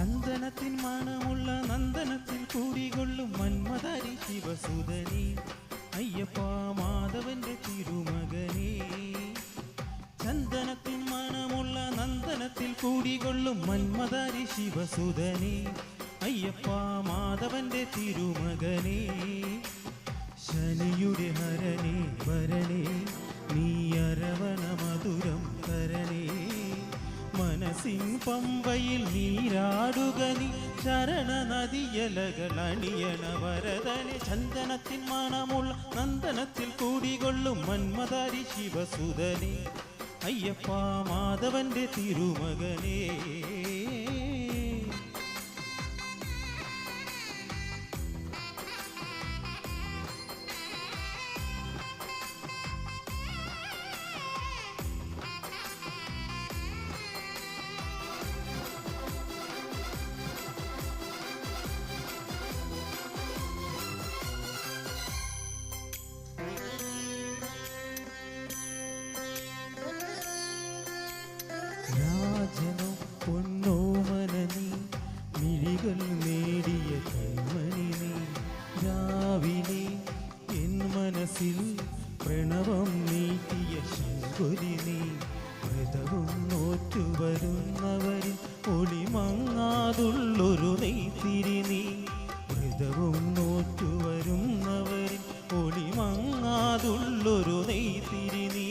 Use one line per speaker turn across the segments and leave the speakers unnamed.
ചന്ദനത്തിൻ മണമുള്ള നന്ദനത്തിൽ കൂടികൊള്ളും മന്മദാരി ശിവസുതനേ അയ്യപ്പ മാധവന്റെ തിരുമകനേ. ചന്ദനത്തിൻ മണമുള്ള നന്ദനത്തിൽ കൂടികൊള്ളും മന്മദാരി ശിവസുതനേ അയ്യപ്പ മാധവന്റെ തിരുമകനേ. ശനിയുടെ ഹരനേ വരണേ നീ അരവണ മധുരം തരണേ. മനസ്സിൻ പമ്പയിൽ നീരാടുക നീ ശരണ നദിയലകൾ അണിയണ വരദനെ. ചന്ദനത്തിൻ മണമുള്ള നന്ദനത്തിൽ കൂടികൊള്ളും മന്മദാരി ശിവസുതനേ അയ്യപ്പ മാധവന്റെ തിരുമകനേ. രാജനോ പൊന്നോമന നീ മിഴികൾ നേടിയ കൺമണി നീ. രാവിലെ എൻ മനസ്സിൽ പ്രണവം നീട്ടിയ ശങ്കുലി നീ. വ്രതവും നോറ്റുവരുന്നവരിൽ ഒളിമങ്ങാതുള്ളൊരു നെയ്ത്തിരി നീ. വ്രതവും നോറ്റുവരുന്നവരിൽ ഒളിമങ്ങാതുള്ളൊരു നെയ്ത്തിരി നീ.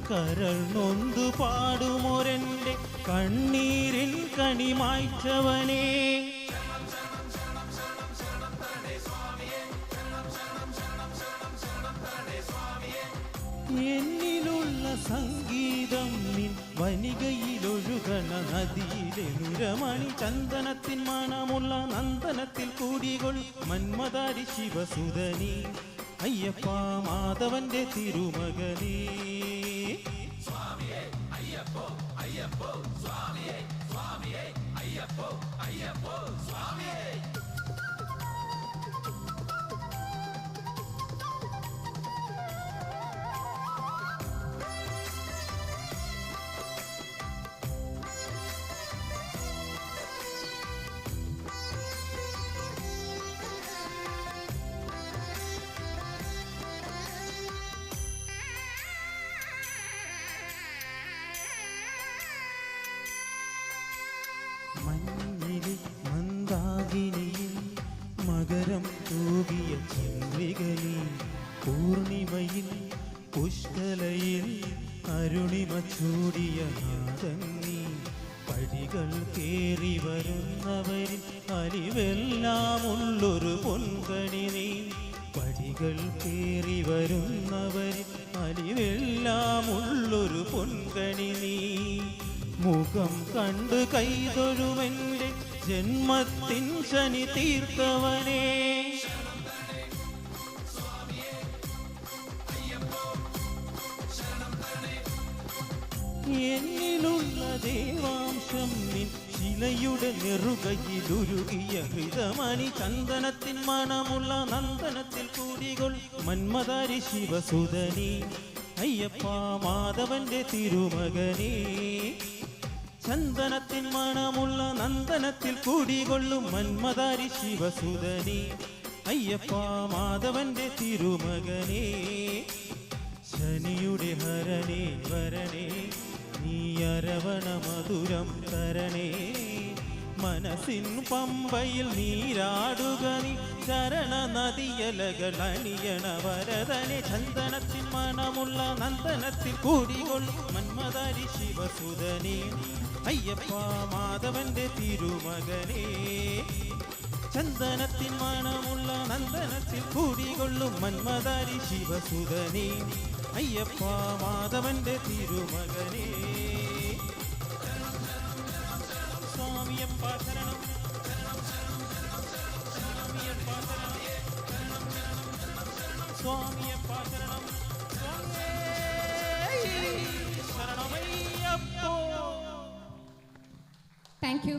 കരൾ നൊന്തു പാടുമൊരെൻ്റെ കണ്ണീരിൻ കണിമായ്ച്ചവനേ. എന്നിലുള്ള സംഗീതം നിൻ വനികയിലൊഴുകണ നദിയിലെ നുരമണി. ചന്ദനത്തിൻ മണമുള്ള നന്ദനത്തിൽ കൂടികൊൾ മന്മദാരി ശിവസുതനേ അയ്യപ്പ മാധവന്റെ തിരുമകനേ. സ്വാമിയേ അയ്യപ്പോ അയ്യപ്പോ സ്വാമിയേ സ്വാമിയേ അയ്യപ്പോ അയ്യപ്പോ സ്വാമിയേ. മഞ്ഞിലെ മന്ദാകിനിയിൽ മകരം തൂകിയ ചന്ദ്രികയിൽ. പൂർണിമയിൽ പുഷ്കലയിൽ അരുണിമ ചൂടിയ നാദൻ നീ. പടികൾ കേറി വരുന്നവരിൽ അലിവെല്ലാമുള്ളൊരു പൊൻകണി നീ. പടികൾ കേറി വരുന്നവരിൽ അലിവെല്ലാമുള്ളൊരു പൊൻകണി നീ. മുഖം കണ്ട് കൈതൊഴുമെൻ്റെ ജന്മത്തിൻ ശനി തീർത്തവനേ. എന്നിലുള്ള ദേവാംശം നിൻ ശിലയുടെ നെറുകയിലുരുകിയ ഹൃദമണി. ചന്ദനത്തിൻ മണമുള്ള നന്ദനത്തിൽ കൂടികൊൾ മന്മദാരി ശിവസുതനേ അയ്യപ്പ മാധവന്റെ തിരുമകനേ. ചന്ദനത്തിൻ മണമുള്ള നന്ദനത്തിൽ കൂടികൊള്ളും മന്മദാരി ശിവസുതനേ അയ്യപ്പ മാധവന്റെ തിരുമകനേ. ശനിയുടെ ഹരനേ വരണേ നീ അരവണ മധുരം തരണേ. മനസ്സിൻ പമ്പയിൽ നീരാടുക നീ ശരണ നദിയലകൾ അണിയണ വരദനെ. ചന്ദനത്തിൻ മണമുള്ള നന്ദനത്തിൽ കൂടികൊള്ളും മന്മദാരി ശിവസുതനേ അയ്യപ്പ മാധവന്റെ തിരുമകനേ. ചന്ദനത്തിൻ മണമുള്ള നന്ദനത്തിൽ കൂടികൊള്ളും മന്മദാരി ശിവസുതനേ അയ്യപ്പ മാധവന്റെ തിരുമകനേ. സ്വാമിയപ്പ ശരണം സ്വാമിയപ്പ ശരണം സ്വാമിയപ്പ ശരണം ശരണമയ്യപ്പോ.
Thank you.